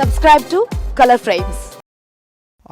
Subscribe to Color Frames.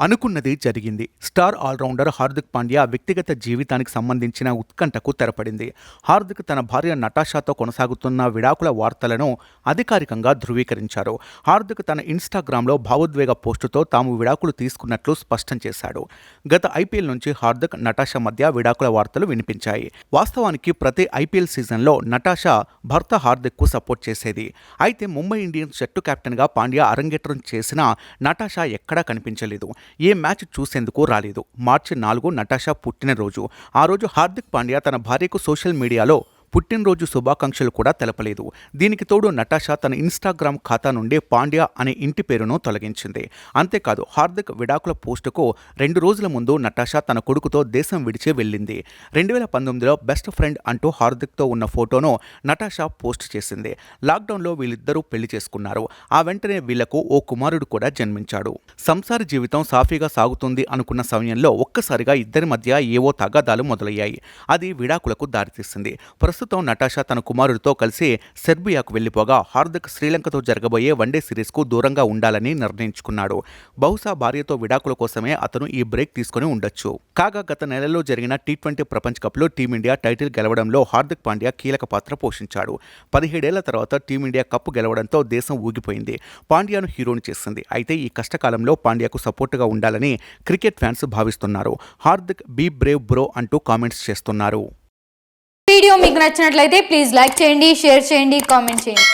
అనుకున్నది జరిగింది. Star allrounder Hardik Pandya వ్యక్తిగత జీవితానికి సంబంధించిన ఉత్కంఠకు తెరపడింది. హార్దిక్ తన భార్య నటాషాతో కొనసాగుతున్న విడాకుల వార్తలను అధికారికంగా ధృవీకరించారు. హార్దిక్ తన ఇన్స్టాగ్రామ్లో భావోద్వేగ పోస్టుతో తాము విడాకులు తీసుకున్నట్లు స్పష్టం చేశాడు. గత ఐపీఎల్ నుంచి హార్దిక్, నటాషా మధ్య విడాకుల వార్తలు వినిపించాయి. వాస్తవానికి ప్రతి ఐపీఎల్ సీజన్లో నటాషా భర్త హార్దిక్కు సపోర్ట్ చేసేది. అయితే ముంబై ఇండియన్స్ జట్టు కెప్టెన్గా పాండ్యా అరంగేట్రం చేసినా నటాషా ఎక్కడా కనిపించలేదు. ఏ మ్యాచ్ చూసేందుకు రాలేదు. మార్చి 4 నటాషా పుట్టినరోజు. ఆ రోజు హార్దిక్ పాండ్యా తన భార్యకు సోషల్ మీడియాలో పుట్టినరోజు శుభాకాంక్షలు కూడా తెలపలేదు. దీనికి తోడు నటాషా తన ఇన్స్టాగ్రామ్ ఖాతా నుండి పాండ్యా అనే ఇంటి పేరును తొలగించింది. అంతేకాదు హార్దిక్ విడాకుల పోస్టుకు 2 రోజుల ముందు నటాషా తన కొడుకుతో దేశం విడిచి వెళ్ళింది. 2019లో బెస్ట్ ఫ్రెండ్ అంటూ హార్దిక్తో ఉన్న ఫోటోను నటాషా పోస్ట్ చేసింది. లాక్డౌన్లో వీళ్ళిద్దరూ పెళ్లి చేసుకున్నారు. ఆ వెంటనే వీళ్లకు ఓ కుమారుడు కూడా జన్మించాడు. సంసార జీవితం సాఫీగా సాగుతుంది అనుకున్న సమయంలో ఒక్కసారిగా ఇద్దరి మధ్య ఏవో తగాదాలు మొదలయ్యాయి. అది విడాకులకు దారితీసింది. ప్రస్తుతం నటాషా తన కుమారుడితో కలిసి సెర్బియాకు వెళ్లిపోగా హార్దిక్ శ్రీలంకతో జరగబోయే వన్డే సిరీస్కు దూరంగా ఉండాలని నిర్ణయించుకున్నాడు. బహుశా భార్యతో విడాకుల కోసమే అతను ఈ బ్రేక్ తీసుకుని ఉండొచ్చు. కాగా గత నెలలో జరిగిన టీ20 ప్రపంచ కప్లో టీమిండియా టైటిల్ గెలవడంలో హార్దిక్ పాండ్యా కీలక పాత్ర పోషించాడు. 17 ఏళ్ల తర్వాత టీమిండియా కప్పు గెలవడంతో దేశం ఊగిపోయింది. పాండ్యాను హీరోని చేసింది. అయితే ఈ కష్టకాలంలో పాండ్యాకు సపోర్టుగా ఉండాలని క్రికెట్ ఫ్యాన్స్ భావిస్తున్నారు. హార్దిక్ బీ బ్రేవ్ బ్రో అంటూ కామెంట్స్ చేస్తున్నారు. వీడియో మీకు నచ్చినట్లయితే ప్లీజ్ లైక్ చేయండి, షేర్ చేయండి, కామెంట్ చేయండి.